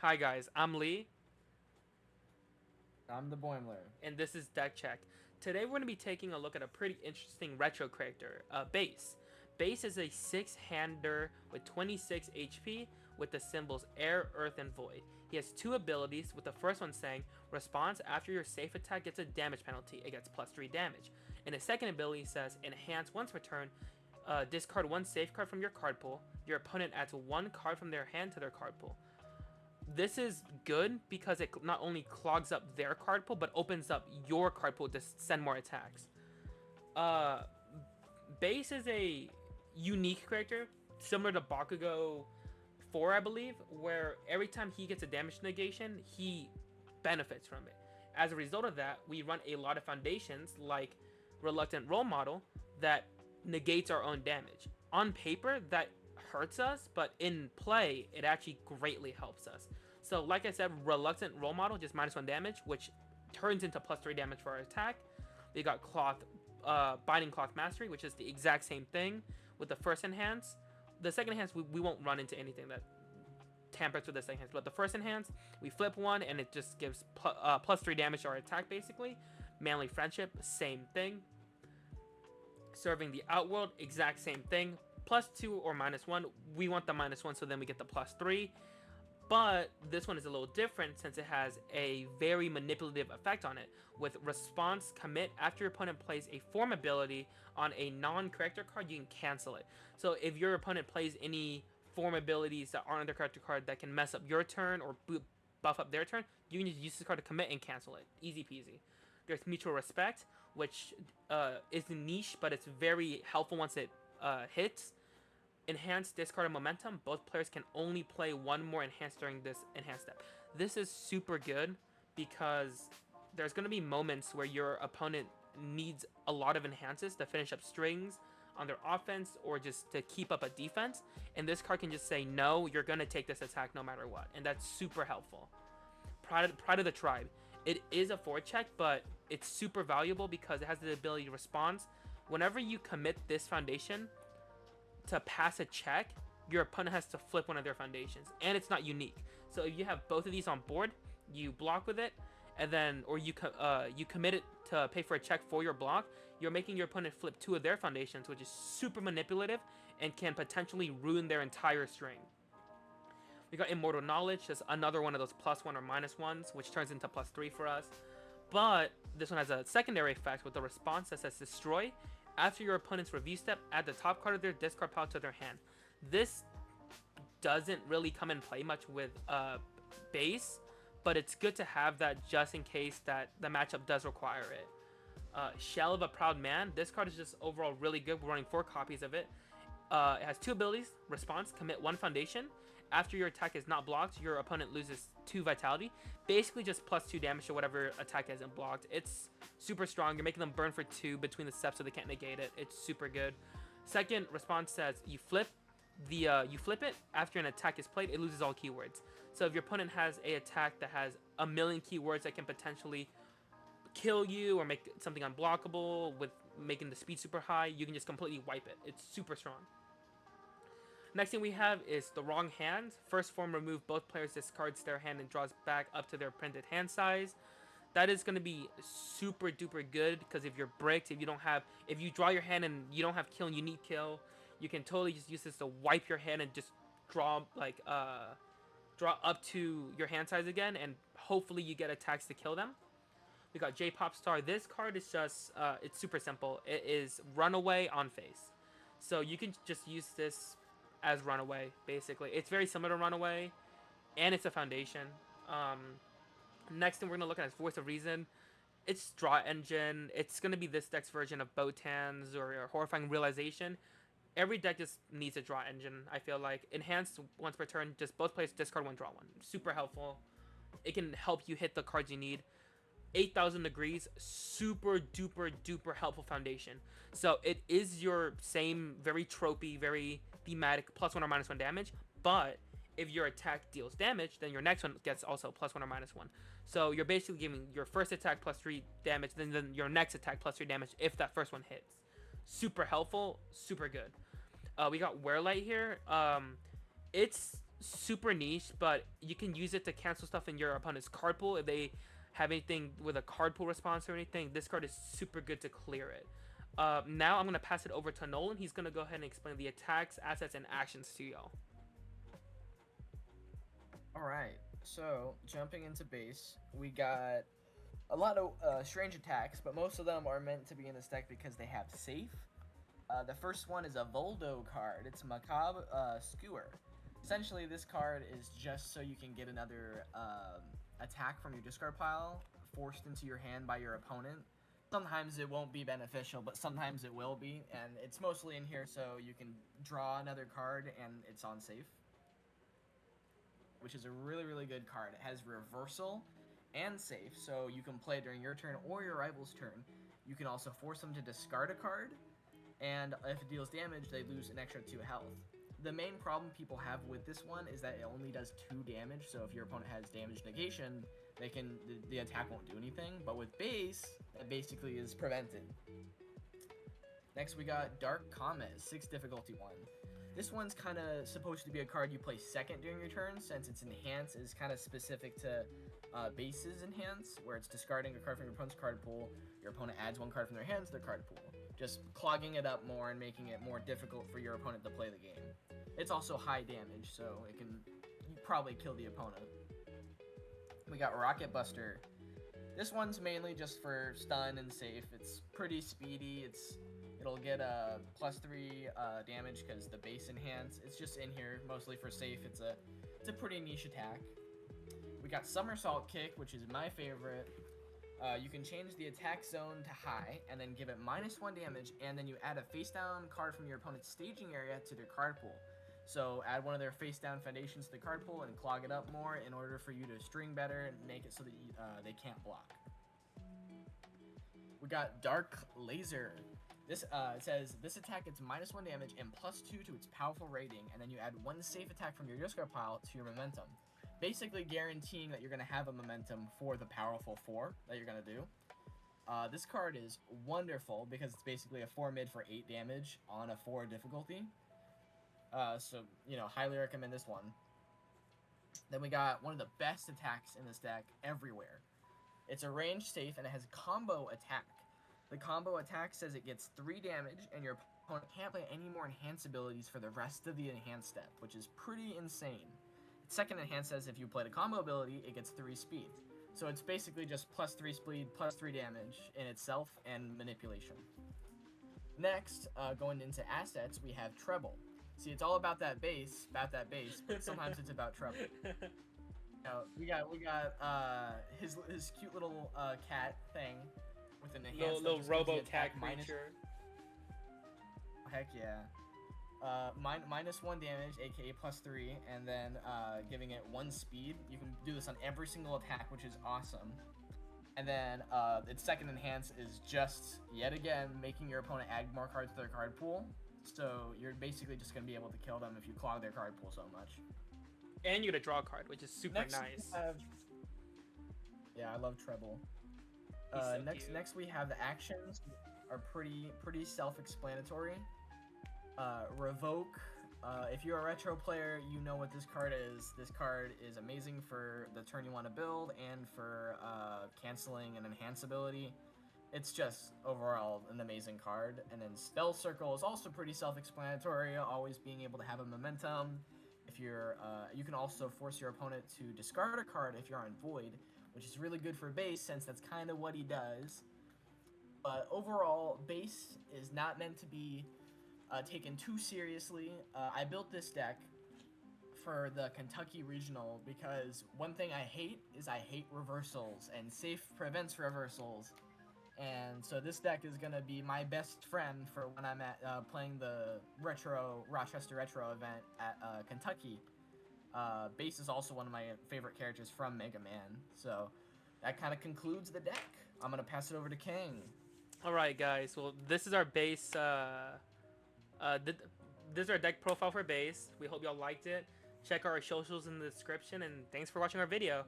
Hi guys, I'm Lee, I'm the Boimler. and this is Deck Check. Today we're going to be taking a look at a pretty interesting retro character, Base. Base is a 6-hander with 26 HP with the symbols Air, Earth, and Void. He has two abilities, with the first one saying, response after your safe attack gets a damage penalty, it gets plus 3 damage. And his second ability says, enhance once per turn, discard one safe card from your card pool. Your opponent adds one card from their hand to their card pool. This is good because it not only clogs up their card pool but opens up your card pool to send more attacks. Uh, Base is a unique character similar to Bakugo 4, I believe, where every time he gets a damage negation, he benefits from it. As a result of that, we run a lot of foundations like Reluctant Role Model that negates our own damage. On paper, that hurts us, but in play, it actually greatly helps us. So, like I said, Reluctant Role Model just -1 damage, which turns into plus 3 damage for our attack. We got Binding Cloth Mastery, which is the exact same thing with the first enhance. The second enhance, we won't run into anything that tampers with the second enhance, but the first enhance, we flip one and it just gives plus 3 damage to our attack basically. Manly Friendship, same thing. Serving the Outworld, exact same thing. Plus 2 or -1. We want the -1, so then we get the plus 3. But this one is a little different since it has a very manipulative effect on it. With response commit, after your opponent plays a form ability on a non-character card, you can cancel it. So if your opponent plays any form abilities that aren't on their character card that can mess up your turn or buff up their turn, you can just use this card to commit and cancel it. Easy peasy. There's Mutual Respect, which is niche, but it's very helpful once it hits. Enhanced discard and momentum. Both players can only play one more enhanced during this enhanced step. This is super good because there's going to be moments where your opponent needs a lot of enhances to finish up strings on their offense or just to keep up a defense. And this card can just say, no, you're going to take this attack no matter what. And that's super helpful. Pride of the Tribe. It is a forward check, but it's super valuable because it has the ability to respond. Whenever you commit this foundation, to pass a check, your opponent has to flip one of their foundations, and it's not unique. So if you have both of these on board, you block with it, and then or you commit it to pay for a check for your block. You're making your opponent flip two of their foundations, which is super manipulative and can potentially ruin their entire string. We got Immortal Knowledge, just another one of those +1 or -1s, which turns into +3 for us. But this one has a secondary effect with the response that says destroy. After your opponent's review step, add the top card of their discard pile to their hand. This doesn't really come in play much with base, but it's good to have that just in case that the matchup does require it. Shell of a Proud Man. This card is just overall really good. We're running 4 copies of it. It has 2 abilities. Response, commit 1 foundation. After your attack is not blocked, your opponent loses 2 vitality. Basically just +2 damage to whatever attack isn't blocked. It's super strong. You're making them burn for 2 between the steps so they can't negate it. It's super good. Second response says you flip it after an attack is played, it loses all keywords. So if your opponent has a attack that has a million keywords that can potentially kill you or make something unblockable with making the speed super high, you can just completely wipe it. It's super strong. Next thing we have is the wrong hand. First form, remove both players discards their hand and draws back up to their printed hand size. That is going to be super duper good because if you're bricked, if you draw your hand and you don't have kill and you need kill, you can totally just use this to wipe your hand and just draw draw up to your hand size again, and hopefully you get attacks to kill them. We got J Pop Star. This card is just it's super simple. It is Runaway on face, so you can just use this as Runaway. Basically, it's very similar to Runaway, and it's a foundation. Um, Next thing we're gonna look at is Voice of Reason. It's Draw Engine. It's gonna be this deck's version of Botan's or Horrifying Realization. Every deck just needs a Draw Engine. I feel like enhanced once per turn. Just both players discard one, draw one. Super helpful. It can help you hit the cards you need. 8,000 degrees, super duper duper helpful foundation. So it is your same very tropey, very thematic +1 or -1 damage, but if your attack deals damage, then your next one gets also +1 or -1. So you're basically giving your first attack +3 damage, then your next attack +3 damage if that first one hits. Super helpful, super good. We got Wearlight here. It's super niche, but you can use it to cancel stuff in your opponent's card pool if they have anything with a card pool response or anything. This card is super good to clear it. Now I'm gonna pass it over to Nolan. He's gonna go ahead and explain the attacks, assets, and actions to y'all. Alright, so jumping into base, we got a lot of strange attacks, but most of them are meant to be in this deck because they have safe. The first one is a Voldo card. It's Macabre Skewer. Essentially, this card is just so you can get another attack from your discard pile forced into your hand by your opponent. Sometimes it won't be beneficial, but sometimes it will be, and it's mostly in here so you can draw another card and it's on safe, which is a really good card. It has reversal and safe, so you can play during your turn or your rival's turn. You can also force them to discard a card, and if it deals damage, they lose an extra 2 health. The main problem people have with this one is that it only does 2 damage, so if your opponent has damage negation, the attack won't do anything, but with base, it basically is prevented. Next we got Dark Comet, 6 difficulty one. This one's kind of supposed to be a card you play second during your turn, since its enhance is kind of specific to base's enhance, where it's discarding a card from your opponent's card pool, your opponent adds 1 card from their hands to their card pool, just clogging it up more and making it more difficult for your opponent to play the game. It's also high damage, so it can probably kill the opponent. We got Rocket Buster. This one's mainly just for stun and safe. It's pretty speedy. It'll get a +3 damage because the base enhance. It's just in here mostly for safe. It's a pretty niche attack. We got Somersault Kick, which is my favorite. You can change the attack zone to high and then give it -1 damage, and then you add a face down card from your opponent's staging area to their card pool. So add one of their face down foundations to the card pool and clog it up more in order for you to string better and make it so that they can't block. We got Dark Laser. This it says this attack gets -1 damage and +2 to its powerful rating, and then you add 1 safe attack from your discard pile to your momentum, basically guaranteeing that you're going to have a momentum for the powerful 4 that you're going to do. This card is wonderful because it's basically a 4 mid for 8 damage on a 4 difficulty. So, highly recommend this one. Then we got one of the best attacks in this deck everywhere. It's a range safe and it has combo attack. The combo attack says it gets 3 damage and your opponent can't play any more enhance abilities for the rest of the enhance step, which is pretty insane. Its second enhance says if you played a combo ability, it gets 3 speed. So it's basically just +3 speed, +3 damage in itself and manipulation. Next, going into assets, we have Treble. See, it's all about that base, but sometimes it's about treble. We got his cute little cat thing with an enhanced little robo cat creature. Heck yeah. -1 damage, aka +3, and then giving it 1 speed. You can do this on every single attack, which is awesome. And then its second enhance is just, yet again, making your opponent add more cards to their card pool. So you're basically just going to be able to kill them if you clog their card pool so much. And you get a draw card, which is super nice. Yeah, I love Treble. Next we have the actions are pretty self-explanatory. Revoke. If you're a retro player, you know what this card is. This card is amazing for the turn you want to build and for canceling an enhance ability. It's just overall an amazing card. And then Spell Circle is also pretty self-explanatory, always being able to have a momentum. If you're, you can also force your opponent to discard a card if you're on Void, which is really good for base since that's kind of what he does. But overall, base is not meant to be taken too seriously. I built this deck for the Kentucky Regional because one thing I hate is I hate reversals, and safe prevents reversals. And so this deck is going to be my best friend for when I'm at playing the Rochester Retro event at Kentucky. Base is also one of my favorite characters from Mega Man. So that kind of concludes the deck. I'm going to pass it over to King. Alright guys, well this is our base, this is our deck profile for base. We hope y'all liked it. Check our socials in the description, and thanks for watching our video.